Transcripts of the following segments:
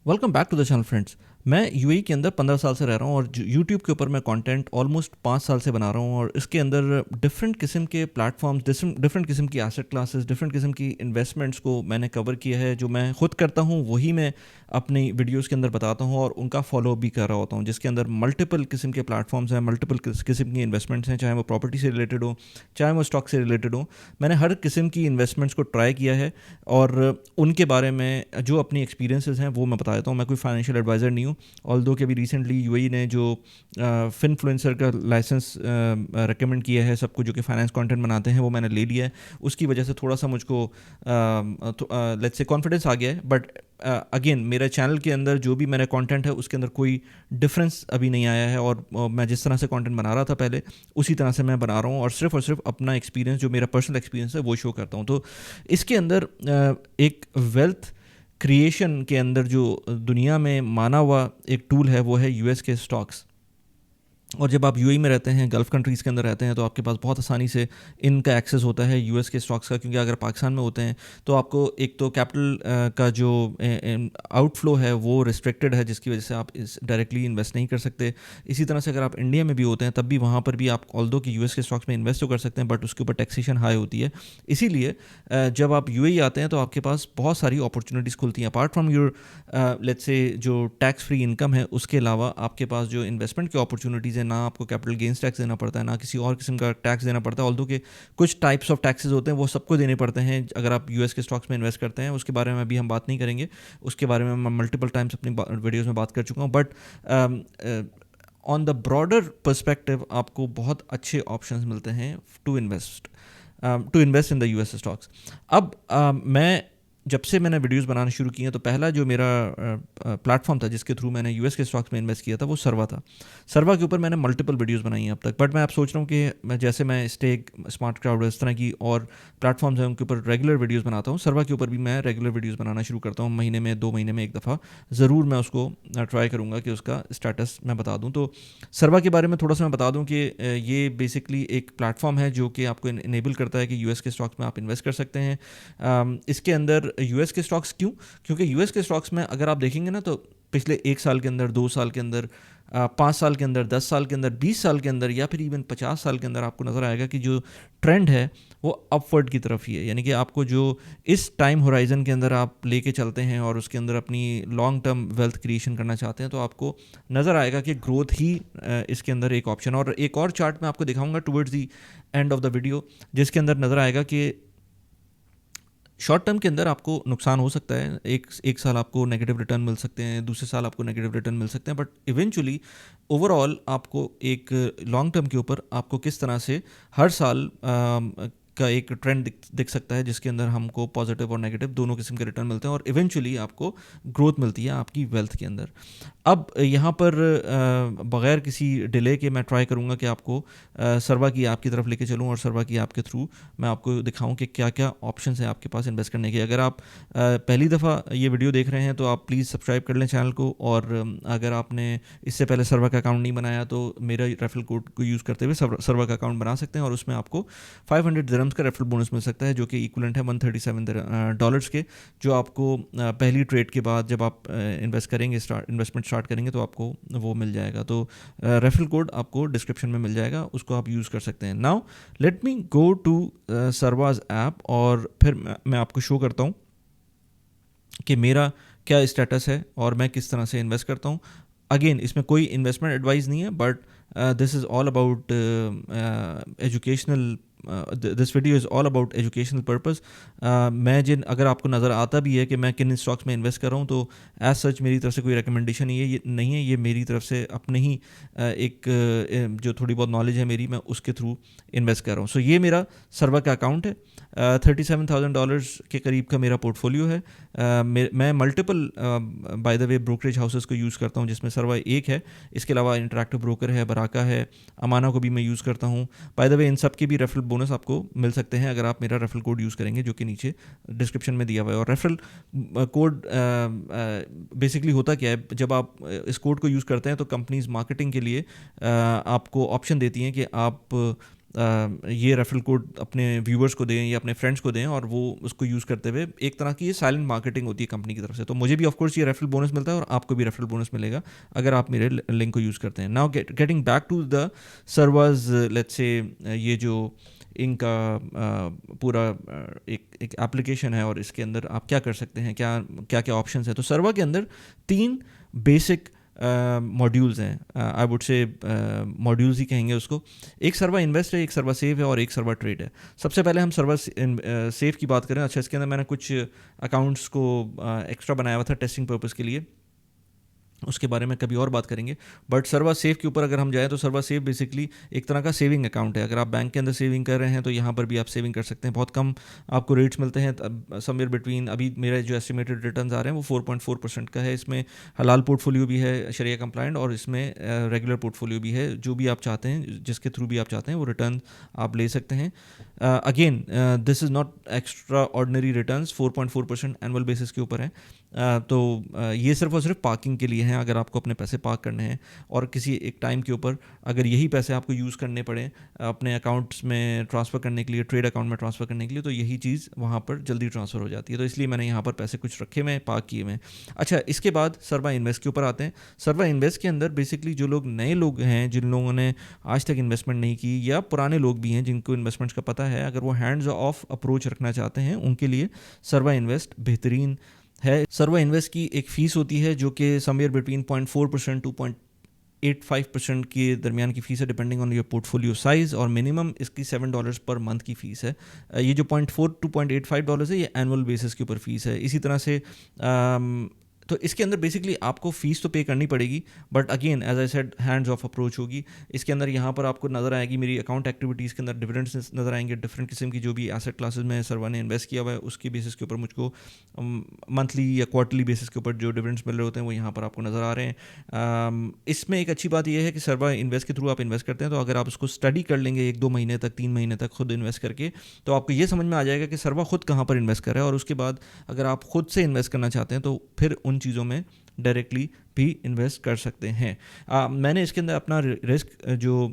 Welcome back to the channel friends. मैं UAE के अंदर 15 साल से रह रहा हूँ और यूट्यूब के ऊपर मैं कंटेंट ऑलमोस्ट 5 साल से बना रहा हूँ और इसके अंदर डिफरेंट किस्म के प्लेटफॉर्म्स, डिफरेंट किस्म की एसेट क्लासेस, डिफरेंट किस्म की इन्वेस्टमेंट्स को मैंने कवर किया है। जो मैं खुद करता हूँ वही मैं अपनी वीडियोस के अंदर बताता हूँ और उनका फॉलो भी कर रहा होता हूँ, जिसके अंदर मल्टीपल किस्म के प्लेटफॉर्म्स हैं, मल्टीपल किस्म की इन्वेस्टमेंट्स हैं, चाहे वो प्रॉपर्टी से रिलेटेड हो, चाहे वो स्टॉक से रिलेटेड हो। मैंने हर किस्म की इन्वेस्टमेंट्स को ट्राई किया है और उनके बारे में जो अपनी एक्सपीरियंसेस हैं वो मैं बता देता हूँ। मैं कोई फाइनेंशियल एडवाइज़र नहीं हूँ, ऑल्दो कि अभी रिसेंटली यूएई ने जो फिनफ्लुएंसर का लाइसेंस रिकमेंड किया है सबको जो कि फाइनेंस कंटेंट बनाते हैं, वो मैंने ले लिया है। उसकी वजह से थोड़ा सा मुझको लेट्स से कॉन्फिडेंस आ गया है। बट अगेन मेरे चैनल के अंदर जो भी मेरा कंटेंट है उसके अंदर कोई डिफरेंस अभी नहीं आया है और मैं जिस तरह से कंटेंट बना रहा था पहले उसी तरह से मैं बना रहा हूँ और सिर्फ अपना एक्सपीरियंस, जो मेरा पर्सनल एक्सपीरियंस है, वो शो करता हूँ। तो इसके अंदर एक वेल्थ क्रिएशन के अंदर जो दुनिया में माना हुआ एक टूल है वो है यूएस के स्टॉक्स। और जब आप यूएई में रहते हैं, गल्फ़ कंट्रीज़ के अंदर रहते हैं, तो आपके पास बहुत आसानी से इनका एक्सेस होता है यूएस के स्टॉक्स का। क्योंकि अगर पाकिस्तान में होते हैं तो आपको एक तो कैपिटल का जो आउटफ्लो है वो रिस्ट्रिक्टेड है, जिसकी वजह से आप इस डायरेक्टली इन्वेस्ट नहीं कर सकते। इसी तरह से अगर आप इंडिया में भी होते हैं तब भी वहाँ पर भी आप ऑल्दो कि यूएस के स्टॉक्स में इन्वेस्ट तो कर सकते हैं, बट उसके ऊपर टैक्सेशन हाई होती है। इसीलिए जब आप यूएई आते हैं तो आपके पास बहुत सारी अपॉर्चुनिटीज़ खुलती हैं। Apart from your let's say जो टैक्स फ्री इनकम है, उसके अलावा आपके पास जो इन्वेस्टमेंट की अपॉर्चुनिटीज़ है, ना आपको कैपिटल गेंस टैक्स देना पड़ता है, ना किसी और किस्म का टैक्स देना पड़ता है। ऑल्दो के कुछ टाइप्स ऑफ टैक्सेस होते हैं वो सबको देने पड़ते हैं अगर आप यूएस के स्टॉक्स में इन्वेस्ट करते हैं। उसके बारे में अभी हम बात नहीं करेंगे, उसके बारे में मैं मल्टीपल टाइम्स अपनी वीडियोज़ में बात कर चुका हूँ। But on the broader perspective आपको बहुत अच्छे ऑप्शंस मिलते हैं to invest in the US stocks. अब मैं जब से मैंने वीडियोस बनाना शुरू किए हैं तो पहला जो मेरा प्लेटफॉर्म था जिसके थ्रू मैंने यूएस के स्टॉक्स में इन्वेस्ट किया था वो सर्वा था। सर्वा के ऊपर मैंने मल्टीपल वीडियोस बनाई हैं अब तक। बट मैं अब सोच रहा हूँ कि मैं स्टेक, स्मार्ट क्राउड, इस तरह की और प्लेटफॉर्म्स हैं उनके ऊपर रेगुलर वीडियोस बनाता हूँ। सर्वा के ऊपर भी मैं रेगुलर वीडियोस बनाना शुरू करता हूँ, महीने में 2 महीने में एक दफ़ा ज़रूर मैं उसको ट्राई करूँगा कि उसका स्टेटस मैं बता दूँ। तो सर्वा के बारे में थोड़ा सा मैं बता दूँ कि ये बेसिकली एक प्लेटफॉर्म है जो कि आपको इनेबल करता है कि यूएस के स्टॉक्स में आप इन्वेस्ट कर सकते हैं। इसके अंदर यूएस के स्टॉक्स क्यों? क्योंकि यूएस के स्टॉक्स में अगर आप देखेंगे ना तो पिछले 1 साल के अंदर, 2 साल के अंदर, 5 साल के अंदर, 10 साल के अंदर, 20 साल के अंदर या फिर इवन 50 साल के अंदर आपको नज़र आएगा कि जो ट्रेंड है वो अपवर्ड की तरफ ही है। यानी कि आपको जो इस टाइम होराइजन के अंदर आप लेके चलते हैं और उसके अंदर अपनी लॉन्ग टर्म वेल्थ क्रिएशन करना चाहते हैं तो आपको नज़र आएगा कि ग्रोथ ही इसके अंदर एक ऑप्शन। और एक और चार्ट मैं आपको दिखाऊंगा towards the end of the video, जिसके अंदर नज़र आएगा कि शॉर्ट टर्म के अंदर आपको नुकसान हो सकता है। एक साल आपको नेगेटिव रिटर्न मिल सकते हैं, दूसरे साल आपको नेगेटिव रिटर्न मिल सकते हैं, बट इवेंचुअली ओवरऑल आपको एक लॉन्ग टर्म के ऊपर आपको किस तरह से हर साल का एक ट्रेंड दिख सकता है, जिसके अंदर हमको पॉजिटिव और नेगेटिव दोनों किस्म के रिटर्न मिलते हैं और इवेंचुअली आपको ग्रोथ मिलती है आपकी वेल्थ के अंदर। अब यहाँ पर बग़ैर किसी डिले के मैं ट्राई करूँगा कि आपको सर्वा की ऐप की तरफ लेके चलूँ और सर्वा की ऐप के थ्रू मैं आपको दिखाऊँ कि क्या क्या ऑप्शन हैं आपके पास इन्वेस्ट करने के। अगर आप पहली दफ़ा ये वीडियो देख रहे हैं तो आप प्लीज़ सब्सक्राइब कर लें चैनल को, और अगर आपने इससे पहले सर्वा का अकाउंट नहीं बनाया तो मेरा रेफरल कोड को यूज़ करते हुए सर्वा का अकाउंट बना सकते हैं और उसमें आपको 500 दिरहम्स का रेफरल बोनस मिल सकता है, जो कि इक्वलेंट है $137 के, जो आपको पहली ट्रेड के बाद जब आप इन्वेस्टमेंट स्टार्ट करेंगे तो आपको वो मिल जाएगा। तो रेफरल कोड आपको डिस्क्रिप्शन में मिल जाएगा, उसको आप यूज़ कर सकते हैं। Now let me go to सर्वाज ऐप और फिर मैं आपको शो करता हूँ कि मेरा क्या स्टेटस है और मैं किस तरह से इन्वेस्ट करता हूँ। अगेन इसमें कोई इन्वेस्टमेंट एडवाइस नहीं है, but this is all about educational, this video is all about educational purpose. मैं अगर आपको नज़र आता भी है कि मैं किन स्टॉक्स में इन्वेस्ट कर रहा हूँ तो एज सच मेरी तरफ से कोई रिकमेंडेशन ये नहीं है, ये मेरी तरफ से अपने ही जो थोड़ी बहुत नॉलेज है मेरी, मैं उसके थ्रू इन्वेस्ट कर रहा हूँ। सो ये मेरा सर्वा का अकाउंट है, $37,000 के करीब का मेरा पोर्टफोलियो है। मैं multiple bye the way brokerage houses को यूज़ करता हूँ, जिसमें सर्वा एक है, इसके अलावा इंटरैक्टिव ब्रोकर है, बराका है, अमाना को भी मैं यूज़ करता हूँ। बाय द वे इन सब के भी रेफरल बोनस आपको मिल सकते हैं अगर आप मेरा रेफरल कोड यूज़ करेंगे, जो कि नीचे डिस्क्रिप्शन में दिया हुआ है। और रेफरल कोड बेसिकली होता क्या है, जब आप इस कोड को यूज़ करते हैं तो कंपनीज मार्केटिंग के लिए आपको ऑप्शन देती हैं कि आप ये रेफरल कोड अपने व्यूवर्स को दें या अपने फ्रेंड्स को दें और वो उसको यूज़ करते हुए एक तरह की ये साइलेंट मार्केटिंग होती है कंपनी की तरफ से। तो मुझे भी ऑफकोर्स ये रेफरल बोनस मिलता है और आपको भी रेफरल बोनस मिलेगा अगर आप मेरे लिंक को यूज़ करते हैं। Now getting back to the servers, let's say ये जो इनका पूरा एक एप्लीकेशन है और इसके अंदर आप क्या कर सकते हैं, क्या क्या क्या ऑप्शंस हैं। तो सर्वर के अंदर 3 बेसिक मॉड्यूल्स हैं, आई वुड से मॉड्यूल्स ही कहेंगे उसको। एक सर्वर इन्वेस्ट है, एक सर्वर सेव है और एक सर्वर ट्रेड है। सबसे पहले हम सर्वर सेव की बात करें। अच्छा, इसके अंदर मैंने कुछ अकाउंट्स को एक्स्ट्रा बनाया हुआ था टेस्टिंग पर्पज़ के लिए, उसके बारे में कभी और बात करेंगे। बट सर्वर सेव के ऊपर अगर हम जाएँ तो सर्वर सेव बेसिकली एक तरह का सेविंग अकाउंट है। अगर आप बैंक के अंदर सेविंग कर रहे हैं तो यहाँ पर भी आप सेविंग कर सकते हैं। बहुत कम आपको रेट्स मिलते हैं, समवेयर बिटवीन, अभी मेरे जो एस्टिमेटेड रिटर्न्स आ रहे हैं वो 4.4% का है। इसमें हलाल पोर्टफोलियो भी है शरिया कंप्लाइंट और इसमें रेगुलर पोर्टफोलियो भी है। जो भी आप चाहते हैं, जिसके थ्रू भी आप चाहते हैं वो रिटर्न आप ले सकते हैं। Again this is not extra ordinary returns, 4.4% annual basis के ऊपर है। तो ये सिर्फ और सिर्फ पार्किंग के लिए हैं। अगर आपको अपने पैसे पार्क करने हैं और किसी एक टाइम के ऊपर अगर यही पैसे आपको यूज़ करने पड़े अपने अकाउंट्स में ट्रांसफ़र करने के लिए, ट्रेड अकाउंट में ट्रांसफ़र करने के लिए, तो यही चीज़ वहाँ पर जल्दी ट्रांसफ़र हो जाती है। तो इसलिए मैंने यहाँ पर पैसे कुछ रखे हुए हैं, पार्क किए हुए हैं। अच्छा, इसके बाद सर्वा इन्वेस्ट के ऊपर आते हैं। सर्वा इन्वेस्ट के अंदर बेसिकली जो लोग नए लोग हैं, जिन लोगों ने आज तक इन्वेस्टमेंट नहीं की, या पुराने लोग भी हैं जिनको इन्वेस्टमेंट्स का पता है, अगर वो हैंड्स ऑफ अप्रोच रखना चाहते हैं, उनके लिए सर्वा इन्वेस्ट बेहतरीन है। सर्वा इन्वेस्ट की एक फ़ीस होती है जो कि समवेयर बिटवीन 0.4% टू 0.85% के दरमियान की फ़ीस है, depending on your portfolio size, और मिनिमम इसकी $7 पर मंथ की फ़ीस है। ये जो 0.4 टू $0.85 है, ये एनुअल बेसिस के ऊपर फ़ीस है। इसी तरह से तो इसके अंदर बेसिकली आपको फ़ीस तो पे करनी पड़ेगी, but again as I said hands off approach होगी। इसके अंदर यहाँ पर आपको नज़र आएगी मेरी अकाउंट एक्टिविटीज़ के अंदर डिविडेंड्स नज़र आएंगे, डिफरेंट किस्म की जो भी एसेट क्लासेस में सर्वा ने इन्वेस्ट किया हुआ है उसके बेसिस के ऊपर मुझको मंथली या क्वार्टरली बेसिस के ऊपर जो डिविडेंड्स मिल रहे होते हैं वो यहाँ पर आपको नज़र आ रहे हैं। इसमें एक अच्छी बात यह है कि सर्वा इन्वेस्ट के थ्रू आप इन्वेस्ट करते हैं, तो अगर आप उसको स्टडी कर लेंगे 1-2 महीने तक, 3 महीने तक खुद इन्वेस्ट करके, तो आपको ये समझ में आ जाएगा कि सर्वा खुद कहाँ पर इन्वेस्ट कर रहा है। और उसके बाद अगर आप खुद से इन्वेस्ट करना चाहते हैं तो फिर उन चीज़ों में डायरेक्टली भी इन्वेस्ट कर सकते हैं। मैंने इसके अंदर अपना रिस्क जो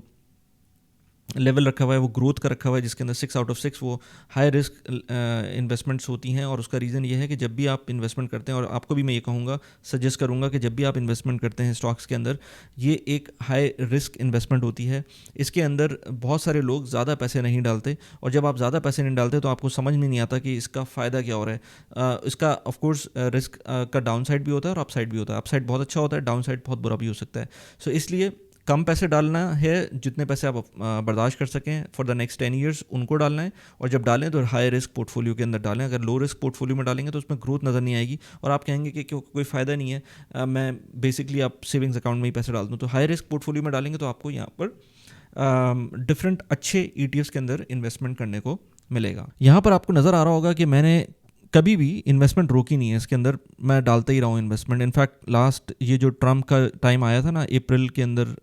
लेवल रखा हुआ है वो ग्रोथ का रखा हुआ है, जिसके अंदर 6 आउट ऑफ 6 वो हाई रिस्क इन्वेस्टमेंट्स होती हैं। और उसका रीज़न ये है कि जब भी आप इन्वेस्टमेंट करते हैं, और आपको भी मैं ये कहूँगा, सजेस्ट करूँगा कि जब भी आप इन्वेस्टमेंट करते हैं स्टॉक्स के अंदर, ये एक हाई रिस्क इन्वेस्टमेंट होती है। इसके अंदर बहुत सारे लोग ज़्यादा पैसे नहीं डालते, और जब आप ज़्यादा पैसे नहीं डालते तो आपको समझ में नहीं आता कि इसका फ़ायदा क्या हो रहा है। इसका ऑफकोर्स रिस्क का डाउन साइड भी होता है और अप साइड भी होता है। अप साइड बहुत अच्छा होता है, डाउन साइड बहुत बुरा भी हो सकता है। सो इसलिए कम पैसे डालना है, जितने पैसे आप बर्दाश्त कर सकें फॉर द नेक्स्ट 10 ईयर्स उनको डालना है। और जब डालें तो हाई रिस्क पोर्टफोलियो के अंदर डालें। अगर लो रिस्क पोर्टफोलियो में डालेंगे तो उसमें ग्रोथ नज़र नहीं आएगी और आप कहेंगे कि कोई फ़ायदा नहीं है, मैं बेसिकली आप सेविंग्स अकाउंट में ही पैसे डाल दूँ। तो हाई रिस्क पोर्टफोलियो में डालेंगे तो आपको यहाँ पर डिफरेंट अच्छे ETFs के अंदर इन्वेस्टमेंट करने को मिलेगा। यहाँ पर आपको नज़र आ रहा होगा कि मैंने कभी भी इन्वेस्टमेंट रोकी नहीं है। इसके अंदर मैं डालता ही रहा हूँ इन्वेस्टमेंट। इनफैक्ट लास्ट ये जो ट्रम्प का टाइम आया था ना, अप्रैल के अंदर,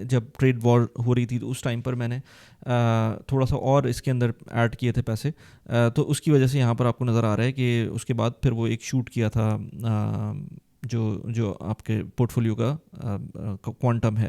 जब ट्रेड वॉर हो रही थी, तो उस टाइम पर मैंने थोड़ा सा और इसके अंदर ऐड किए थे पैसे। तो उसकी वजह से यहाँ पर आपको नज़र आ रहा है कि उसके बाद फिर वो एक शूट किया था जो आपके पोर्टफोलियो का क्वांटम है।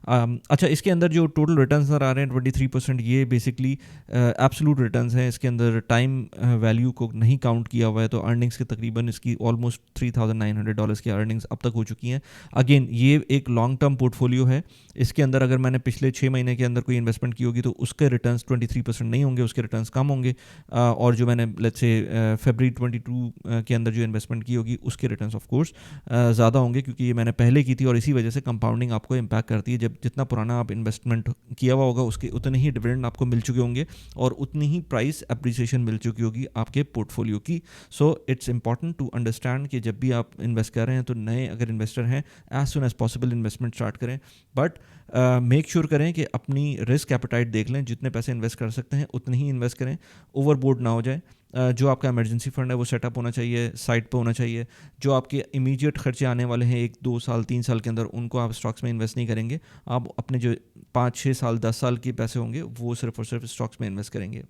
अच्छा, इसके अंदर जो टोटल रिटर्न्स नज़र आ रहे हैं 23%, ये बेसिकली एब्सोल्यूट रिटर्न्स हैं। इसके अंदर टाइम वैल्यू को नहीं काउंट किया हुआ है, तो अर्निंग्स के तकरीबन इसकी ऑलमोस्ट $3,900 की अर्निंग्स अब तक हो चुकी हैं। अगेन ये एक लॉन्ग टर्म पोर्टफोलियो है। इसके अंदर अगर मैंने पिछले 6 महीने के अंदर कोई इन्वेस्टमेंट की होगी तो उसके रिटर्न्स 23% नहीं होंगे, उसके रिटर्न्स कम होंगे। और जो मैंने लेट्स से फरवरी 22 के अंदर जो इन्वेस्टमेंट की होगी उसके रिटर्न्स ऑफ कोर्स ज़्यादा होंगे, क्योंकि ये मैंने पहले की थी। और इसी वजह से कंपाउंडिंग आपको इम्पैक्ट करती है। जब जितना पुराना आप इन्वेस्टमेंट किया हुआ होगा उसके उतने ही डिविडेंड आपको मिल चुके होंगे और उतनी ही प्राइस एप्रिसिएशन मिल चुकी होगी आपके पोर्टफोलियो की। So it's important to understand कि जब भी आप इन्वेस्ट कर रहे हैं तो नए अगर इन्वेस्टर हैं, as soon as possible investment start करें। बट मेक श्योर करें कि अपनी रिस्क एपेटाइट देख लें, जितने पैसे इन्वेस्ट कर सकते हैं उतने ही इन्वेस्ट करें, ओवरबोर्ड ना हो जाए। जो आपका इमरजेंसी फंड है वो सेटअप होना चाहिए, साइड पे होना चाहिए। जो आपके इमीडिएट खर्चे आने वाले हैं 1-2 साल 3 साल के अंदर, उनको आप स्टॉक्स में इन्वेस्ट नहीं करेंगे। आप अपने जो 5-6 साल 10 साल के पैसे होंगे वो सिर्फ और सिर्फ स्टॉक्स में इन्वेस्ट करेंगे।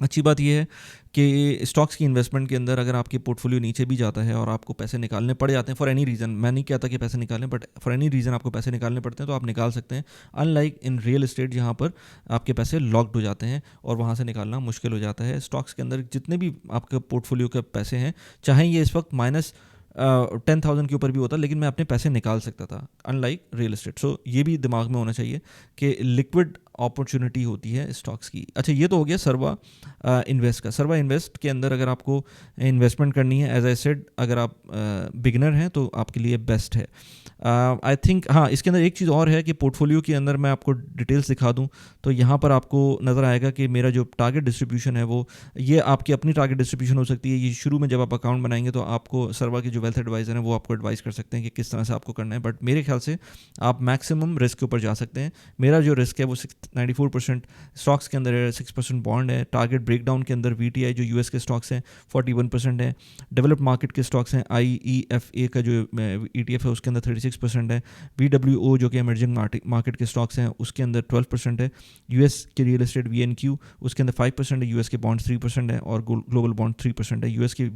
अच्छी बात ये है कि स्टॉक्स की इन्वेस्टमेंट के अंदर अगर आपके पोर्टफोलियो नीचे भी जाता है और आपको पैसे निकालने पड़ जाते हैं फॉर एनी रीज़न, मैं नहीं कहता कि पैसे निकालें, बट फॉर एनी रीज़न आपको पैसे निकालने पड़ते हैं तो आप निकाल सकते हैं। अनलाइक इन रियल एस्टेट जहाँ पर आपके पैसे लॉक्ड हो जाते हैं और वहाँ से निकालना मुश्किल हो जाता है। स्टॉक्स के अंदर जितने भी आपके पोर्टफोलियो के पैसे हैं, चाहे ये इस वक्त माइनस 10,000 के ऊपर भी होता, लेकिन मैं अपने पैसे निकाल सकता था, अनलाइक रियल एस्टेट। सो ये भी दिमाग में होना चाहिए कि लिक्विड अपॉर्चुनिटी होती है स्टॉक्स की। अच्छा, ये तो हो गया सर्वा इन्वेस्ट का। सर्वा इन्वेस्ट के अंदर अगर आपको इन्वेस्टमेंट करनी है, एज आई सेड, अगर आप बिगिनर हैं तो आपके लिए बेस्ट है। आई थिंक हाँ, इसके अंदर एक चीज़ और है कि पोर्टफोलियो के अंदर मैं आपको डिटेल्स दिखा दूं तो यहाँ पर आपको नज़र आएगा कि मेरा जो टारगेट डिस्ट्रीब्यूशन है वो, ये आपकी अपनी टारगेट डिस्ट्रीब्यूशन हो सकती है। ये शुरू में जब आप अकाउंट बनाएंगे तो आपको सर्वा के जो वेल्थ एडवाइज़र हैं वो आपको एडवाइस कर सकते हैं कि किस तरह से आपको करना है, बट मेरे ख्याल से आप मैक्सिमम रिस्क के ऊपर जा सकते हैं। मेरा जो रिस्क है वो 94% स्टॉक्स के अंदर है, 6% बॉन्ड है। टारगेट ब्रेकडाउन के अंदर VTI जो US के स्टॉक्स हैं 41% है। डेवलप्ड मार्केट के स्टॉक्स हैं, IEFA का जो ETF है उसके अंदर 36% है। VWO जो कि एमर्जिंग मार्केट के स्टॉक्स हैं उसके अंदर 12% है। US के रियल एस्टेट VNQ उसके अंदर 5% है। US के बॉन्ड 3% है और ग्लोबल बॉन्ड 3% है। US के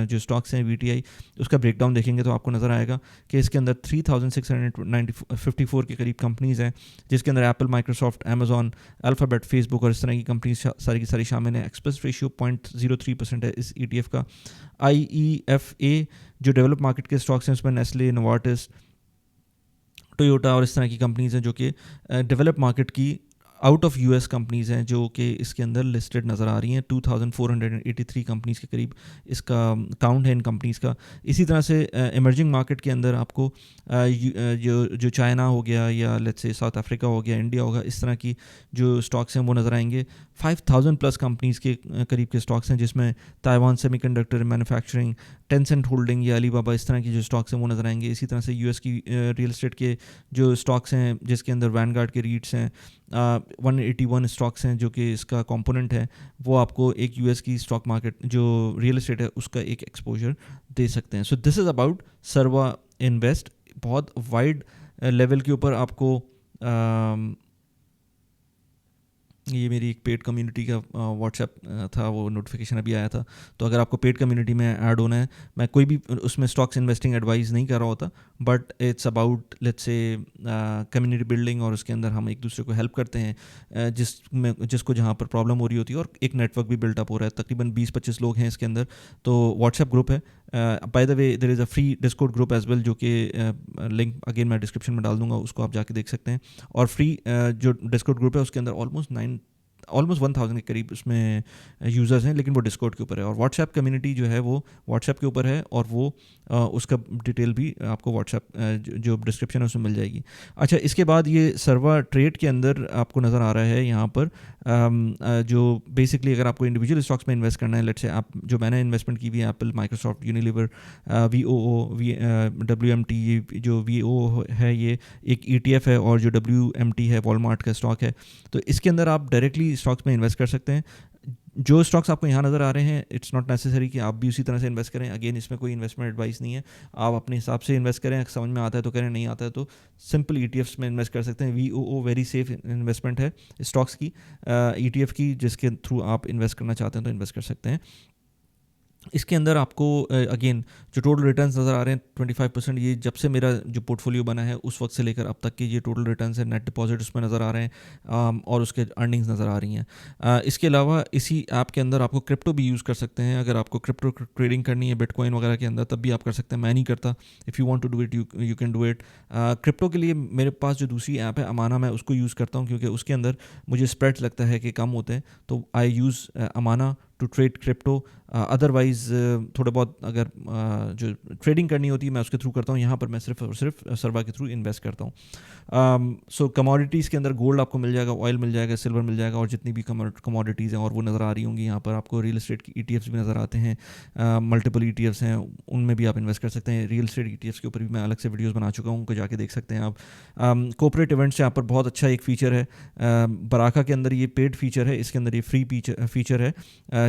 जो स्टॉक्स हैं VTI, उसका ब्रेकडाउन देखेंगे तो आपको नज़र आएगा कि इसके अंदर 3,654 के करीब कंपनीज़ हैं, जिसके अंदर Apple, Microsoft, Amazon, alphabet, Facebook और इस तरह की कंपनीज सारी की सारी शामिल हैं। एक्सपेंस रेशियो 0.03% है इस ETF का। IEFA जो डेवलप मार्केट के स्टॉक्स हैं उसमें नेस्ले, नोवार्टिस, टोयोटा और इस तरह की कंपनीज़ हैं जो कि डेवलप मार्केट की आउट ऑफ US कंपनीज़ हैं जो कि इसके अंदर लिस्टेड नज़र आ रही हैं। 2483 कंपनीज़ के करीब इसका काउंट है इन कंपनीज़ का। इसी तरह से इमर्जिंग मार्केट के अंदर आपको जो चाइना हो गया या लेट्स से साउथ अफ्रीका हो गया, इंडिया होगा, इस तरह की जो स्टॉक्स हैं वो नज़र आएंगे। 5,000 प्लस कंपनीज़ के करीब के स्टॉक्स हैं जिसमें Taiwan semiconductor manufacturing, Tencent holding या अलीबाबा, इस तरह की जो स्टॉक्स हैं वो नज़र आएंगे। इसी तरह से US की रियल एस्टेट के जो स्टॉक्स हैं जिसके अंदर वैनगार्ड के रीट्स हैं, 181 स्टॉक्स हैं जो कि इसका कंपोनेंट है, वो आपको एक US की स्टॉक मार्केट जो रियल एस्टेट है उसका एक एक्सपोजर दे सकते हैं। सो दिस इज़ अबाउट सर्वा इन्वेस्ट। बहुत वाइड लेवल के ऊपर आपको ये मेरी एक पेड कम्युनिटी का व्हाट्सएप था, वो नोटिफिकेशन अभी आया था। तो अगर आपको पेड कम्युनिटी में ऐड होना है, मैं कोई भी उसमें स्टॉक्स इन्वेस्टिंग एडवाइस नहीं कर रहा होता, but it's about let's say community building, और उसके अंदर हम एक दूसरे को हेल्प करते हैं जिसको जहाँ पर प्रॉब्लम हो रही होती है, और एक नेटवर्क भी बिल्टअप हो रहा है। तकरीबन 20-25 लोग हैं इसके अंदर। तो व्हाट्सएप ग्रुप है, by the way there is a free Discord group as well, जो कि लिंक अगेन मैं डिस्क्रिप्शन में डाल दूंगा, उसको आप जाके देख सकते हैं। और फ्री जो डिस्कॉर्ड ग्रुप है उसके अंदर ऑलमोस्ट 1,000 के करीब उसमें यूज़र्स हैं, लेकिन वो डिस्कॉर्ड के ऊपर है। और व्हाट्सएप कम्युनिटी जो है वो व्हाट्सएप के ऊपर है, और वो उसका डिटेल भी आपको व्हाट्सएप जो डिस्क्रिप्शन है उसमें मिल जाएगी। अच्छा, इसके बाद ये सर्वा ट्रेड के अंदर आपको नज़र आ रहा है यहाँ पर जो बेसिकली अगर आपको इंडिविजुअल स्टॉक्स में इन्वेस्ट करना है, लेट्स से आप जो मैंने इन्वेस्टमेंट की हुई है एप्पल, माइक्रोसॉफ्ट, यूनिलीवर, WMT, जो VO है ये एक ETF है, और जो WMT है वॉलमार्ट का स्टॉक है। तो इसके अंदर आप डायरेक्टली स्टॉक्स में इन्वेस्ट कर सकते हैं। जो स्टॉक्स आपको यहाँ नज़र आ रहे हैं, इट्स नॉट नेसेसरी कि आप भी उसी तरह से इन्वेस्ट करें। अगेन इसमें कोई इन्वेस्टमेंट एडवाइस नहीं है, आप अपने हिसाब से इन्वेस्ट करें। समझ में आता है तो करें, नहीं आता है तो सिंपल ETFs में इन्वेस्ट कर सकते हैं। VOO वेरी सेफ इन्वेस्टमेंट है स्टॉक्स की, ETF की, जिसके थ्रू आप इन्वेस्ट करना चाहते हैं तो इन्वेस्ट कर सकते हैं। इसके अंदर आपको अगेन जो टोटल रिटर्न्स नज़र आ रहे हैं 25%, ये जब से मेरा जो पोर्टफोलियो बना है उस वक्त से लेकर अब तक के ये टोटल रिटर्न्स है। नेट डिपॉजिट उसमें नज़र आ रहे हैं और उसके अर्निंग्स नज़र आ रही हैं। इसके अलावा इसी ऐप के अंदर आपको क्रिप्टो भी यूज़ कर सकते हैं। अगर आपको क्रिप्टो ट्रेडिंग करनी है बिटकॉइन वगैरह के अंदर, तब भी आप कर सकते हैं। मैं नहीं करता, if you want to do it you can do it. Crypto के लिए मेरे पास जो दूसरी ऐप है अमाना, मैं उसको यूज़ करता हूँ क्योंकि उसके अंदर मुझे स्प्रेड्स लगता है कि कम होते हैं, तो आई यूज़ अमाना टू ट्रेड क्रिप्टो। अदरवाइज़ थोड़े बहुत अगर जो ट्रेडिंग करनी होती है मैं उसके थ्रू करता हूँ। यहाँ पर मैं सिर्फ और सिर्फ सर्वा के थ्रू इन्वेस्ट करता हूँ। सो कमोडिटीज़ के अंदर गोल्ड आपको मिल जाएगा, ऑयल मिल जाएगा, सिल्वर मिल जाएगा, और जितनी भी कमोडिटीज़ हैं और वो नज़र आ रही होंगी। यहाँ पर आपको रियल एस्टेट की ETFs भी नज़र आते हैं, मल्टीपल ETFs हैं, उनमें भी आप इन्वेस्ट कर सकते हैं। रियल एस्टेट ETFs के ऊपर भी मैं अलग से वीडियोज़ बना चुका हूँ, उनको जाके देख सकते हैं आप। कॉर्पोरेट इवेंट्स यहाँ पर बहुत अच्छा एक फ़ीचर है। बराका के अंदर ये पेड फीचर है, इसके अंदर ये फ्री फीचर है,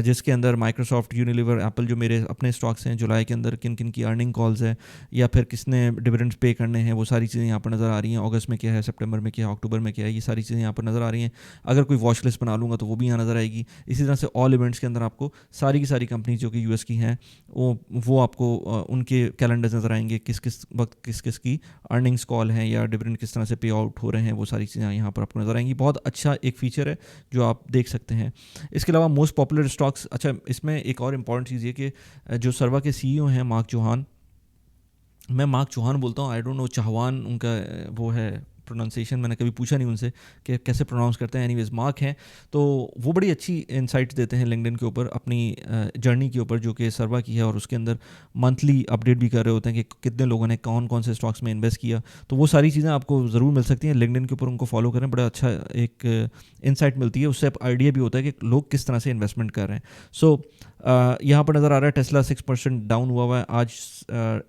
जिसके अंदर माइक्रोसॉफ्ट, यूनिलीवर, एप्पल जो मेरे अपने स्टॉक्स हैं जुलाई के अंदर, किन किन की अर्निंग कॉल्स है या फिर किसने डिविडेंड्स पे करने हैं, वो सारी चीज़ें यहाँ पर नज़र आ रही हैं। अगस्त में क्या है, सितंबर में क्या है, अक्टूबर में क्या है, ये सारी चीज़ें यहाँ पर नज़र आ रही हैं। अगर कोई वॉच लिस्ट बना लूँगा तो वो भी यहाँ नज़र आएगी। इसी तरह से ऑल इवेंट्स के अंदर आपको सारी की सारी कंपनीज जो कि यूएस की हैं वो आपको उनके कैलेंडर्स नज़र आएंगे, किस किस वक्त किस किस की अर्निंग्स कॉल हैं या डिविडेंड किस तरह से पे आउट हो रहे हैं, वो सारी चीज़ें यहाँ पर आपको नज़र आएंगी। बहुत अच्छा एक फ़ीचर है जो आप देख सकते हैं। इसके अलावा मोस्ट पॉपुलर स्टॉक्स, अच्छा इसमें एक और इम्पॉर्टेंट चीज़ ये कि जो सर्वा के सीईओ हैं मार्क चौहान, मैं मार्क चौहान बोलता हूँ, आई डोंट नो चौहान उनका वो है प्रोनाउंसिएशन, मैंने कभी पूछा नहीं उनसे कि कैसे प्रोनाउंस करते हैं। एनीवेज मार्क हैं, तो वो बड़ी अच्छी इंसाइट्स देते हैं लिंक्डइन के ऊपर अपनी जर्नी के ऊपर जो कि सर्वा की है, और उसके अंदर मंथली अपडेट भी कर रहे होते हैं कि कितने लोगों ने कौन कौन से स्टॉक्स में इन्वेस्ट किया। तो वो सारी चीज़ें आपको ज़रूर मिल सकती हैं लिंक्डइन के ऊपर, उनको फॉलो करें, बड़ा अच्छा एक इंसाइट मिलती है, उससे आइडिया भी होता है कि लोग किस तरह से इन्वेस्टमेंट कर रहे हैं। सो यहाँ पर नज़र आ रहा है टेस्ला 6% डाउन हुआ है। आज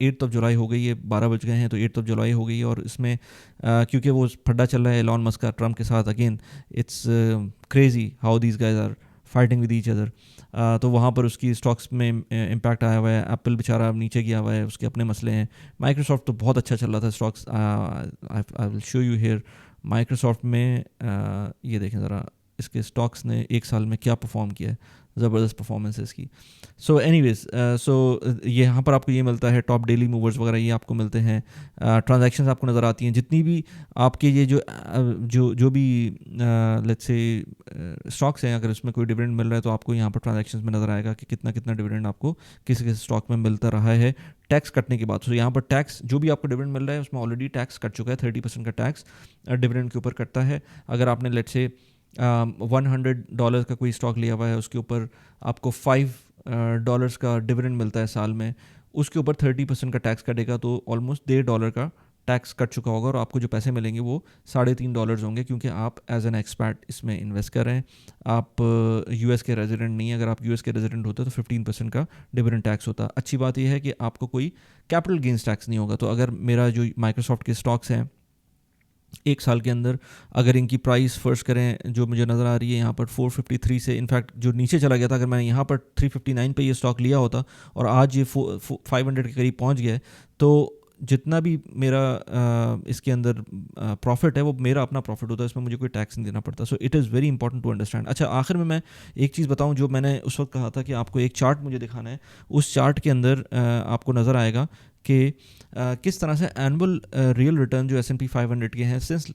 8 जुलाई हो गई है, 12 बज गए हैं, तो 8 जुलाई हो गई है, और इसमें क्योंकि वो फड्डा चल रहा है एलॉन मस्क का ट्रम्प के साथ, again it's crazy how these guys are fighting with each other. तो वहाँ पर उसकी स्टॉक्स में इम्पैक्ट आया हुआ है। एप्पल बेचारा नीचे गया हुआ है, उसके अपने मसले हैं। माइक्रोसॉफ्ट तो बहुत अच्छा चल रहा था stocks, I will show you here. Microsoft में ये देखें ज़रा, इसके स्टॉक्स ने एक साल में क्या परफॉर्म किया है, ज़बरदस्त परफॉर्मेंस है इसकी। सो एनीवेज, सो यहाँ पर आपको ये मिलता है, टॉप डेली मूवर्स वगैरह ये आपको मिलते हैं, ट्रांजैक्शंस आपको नज़र आती हैं, जितनी भी आपके ये जो भी लेट्स से स्टॉक्स हैं, अगर उसमें कोई डिविडेंड मिल रहा है तो आपको यहाँ पर ट्रांजैक्शंस में नज़र आएगा कि कितना कितना डिविडेंड आपको किस किस स्टॉक में मिलता रहा है टैक्स कटने के बाद। तो यहाँ पर टैक्स जो भी आपको डिविडेंड मिल रहा है उसमें ऑलरेडी टैक्स कट चुका है, 30% का टैक्स डिविडेंड के ऊपर कटता है। अगर आपने लेट्स से $100 का कोई स्टॉक लिया हुआ है, उसके ऊपर आपको $5 का डिविडेंड मिलता है साल में, उसके ऊपर 30% का टैक्स कटेगा, तो ऑलमोस्ट $1.5 का टैक्स कट चुका होगा, और आपको जो पैसे मिलेंगे वो $3.5 होंगे, क्योंकि आप एज एन एक्सपर्ट इसमें इन्वेस्ट कर रहे हैं। आप यूएस के रेजिडेंट नहीं है। अगर आप यूएस के रेजिडेंट होते तो 15% का डिविडेंड टैक्स होता। अच्छी बात यह है कि आपको कोई कैपिटल गेंस टैक्स नहीं होगा। तो अगर मेरा जो माइक्रोसॉफ्ट के स्टॉक्स हैं एक साल के अंदर, अगर इनकी प्राइस फर्स्ट करें जो मुझे नज़र आ रही है यहाँ पर 453 से, इनफैक्ट जो नीचे चला गया था, अगर मैंने यहाँ पर 359 पे ये स्टॉक लिया होता और आज ये 500 के करीब पहुँच गया है, तो जितना भी मेरा इसके अंदर प्रॉफिट है वो मेरा अपना प्रॉफिट होता है, इसमें मुझे कोई टैक्स नहीं देना पड़ता। So it is very important to understand. अच्छा, आखिर में मैं एक चीज़ बताऊं, जो मैंने उस वक्त कहा था कि आपको एक चार्ट मुझे दिखाना है, उस चार्ट के अंदर आपको नज़र आएगा कि किस तरह से एनुअल रियल रिटर्न जो S&P 500 के हैं सिंस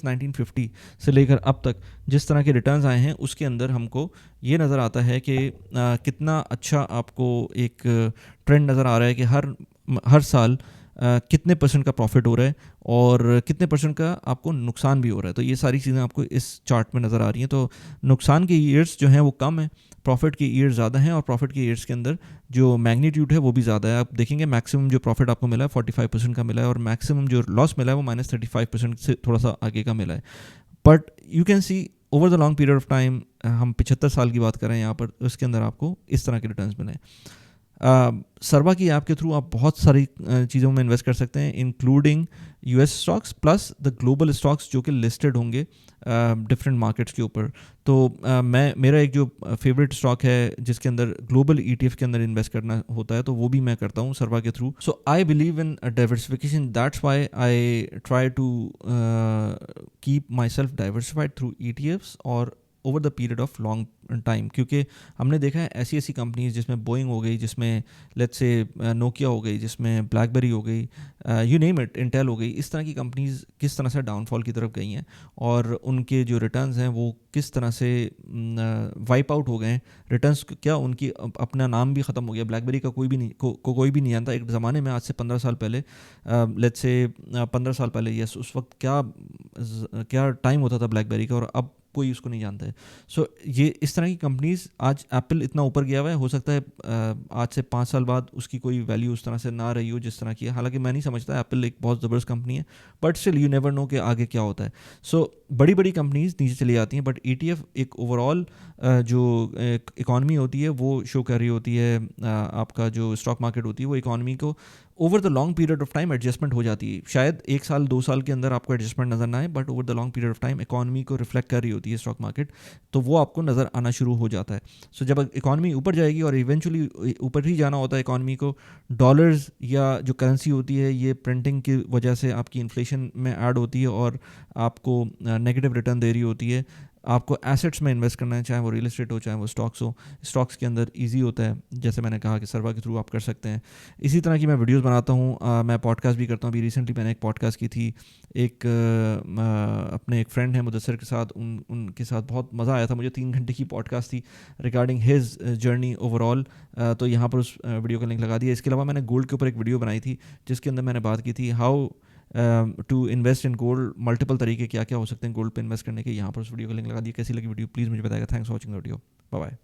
1950 से लेकर अब तक जिस तरह के रिटर्न्स आए हैं, उसके अंदर हमको ये नज़र आता है कि कितना अच्छा आपको एक ट्रेंड नज़र आ रहा है कि हर साल कितने % का प्रॉफिट हो रहा है और कितने % का आपको नुकसान भी हो रहा है। तो ये सारी चीज़ें आपको इस चार्ट में नज़र आ रही हैं। तो नुकसान के ईयर्स जो हैं वो कम है, प्रॉफिट के ईयर्स ज़्यादा हैं, और प्रॉफिट के ईयर्स के अंदर जो मैग्नीट्यूड है वो भी ज़्यादा है। आप देखेंगे मैक्सिमम जो प्रॉफिट आपको मिला है 45% का मिला है, और मैक्सिमम जो लॉस मिला है वो -35% से थोड़ा सा आगे का मिला है। But you can see over the long period of time, हम 75 साल की बात कर रहे हैं यहाँ पर, उसके अंदर आपको इस तरह के रिटर्न्स मिले। सर्वा की ऐप के थ्रू आप बहुत सारी चीज़ों में इन्वेस्ट कर सकते हैं, including US stocks plus the global stocks जो कि लिस्टेड होंगे डिफरेंट मार्केट्स के ऊपर। तो मेरा एक जो फेवरेट स्टॉक है जिसके अंदर ग्लोबल ETF के अंदर इन्वेस्ट करना होता है, तो वो भी मैं करता हूँ सर्वा के थ्रू। So I believe in diversification, that's why I try to keep my self diversified through ETFs और over the period of long time, क्योंकि हमने देखा है ऐसी ऐसी कंपनीज जिसमें बोइंग हो गई, जिसमें लेट्स से नोकिया हो गई, जिसमें ब्लैकबेरी हो गई, यू नेम इट, इंटेल हो गई, इस तरह की कंपनीज किस तरह से डाउनफॉल की तरफ गई हैं और उनके जो रिटर्न्स हैं वो किस तरह से वाइप आउट हो गए हैं। रिटर्न्स क्या, उनकी अपना नाम भी ख़त्म हो गया। ब्लैकबेरी का कोई भी नहीं कोई भी नहीं जानता। एक ज़माने में आज से 15 साल पहले, लेट्स से 15 साल पहले, यस, उस वक्त क्या टाइम होता था ब्लैकबेरी का, और अब कोई उसको नहीं जानता है। सो ये इस तरह की कंपनीज, आज एप्पल इतना ऊपर गया हुआ है, हो सकता है आज से 5 साल बाद उसकी कोई वैल्यू उस तरह से ना रही हो जिस तरह की है। हालांकि मैं नहीं समझता, एप्पल एक बहुत ज़बरदस्त कंपनी है, but still you never know कि आगे क्या होता है। सो बड़ी बड़ी कंपनीज नीचे चली जाती हैं, बट ETF एक ओवरऑल जो इकॉनमी होती है वो शो कर रही होती है, आपका जो स्टॉक मार्केट होती है वो इकॉनमी को over the long period of time adjustment हो जाती है। शायद 1 साल 2 साल के अंदर आपको एडजस्टमेंट नज़र ना आए, but over the long period of time economy को रिफ्लेक्ट कर रही होती है स्टॉक मार्केट, तो वो आपको नज़र आना शुरू हो जाता है। सो जब इकॉनमी ऊपर जाएगी, और इवेंचुअली ऊपर ही जाना होता है इकॉनमी को, डॉलर्स या जो करेंसी होती है ये प्रिंटिंग की वजह से आपकी इन्फ्लेशन में ऐड होती है और आपको नेगेटिव रिटर्न दे रही होती है। आपको एसेट्स में इन्वेस्ट करना है, चाहे वो रियल एस्टेट हो चाहे वो स्टॉक्स हो। स्टॉक्स के अंदर इजी होता है, जैसे मैंने कहा कि सर्वा के थ्रू आप कर सकते हैं। इसी तरह की मैं वीडियोस बनाता हूँ, मैं पॉडकास्ट भी करता हूँ। अभी रिसेंटली मैंने एक पॉडकास्ट की थी एक अपने एक फ्रेंड है मुदस्सर के साथ, उनके साथ बहुत मज़ा आया था मुझे। 3 घंटे की पॉडकास्ट थी रिगार्डिंग हिज जर्नी ओवरऑल। तो यहाँ पर उस वीडियो का लिंक लगा दिया। इसके अलावा मैंने गोल्ड के ऊपर एक वीडियो बनाई थी जिसके अंदर मैंने बात की थी how to invest in gold. Multiple तरीके क्या क्या हो सकते हैं गोल्ड पे इन्वेस्ट करने के। यहाँ पर उस वीडियो का लिंक लगा दिया। कैसी लगी वीडियो प्लीज़ मुझे बताएगा। Thanks for watching the video. Bye bye.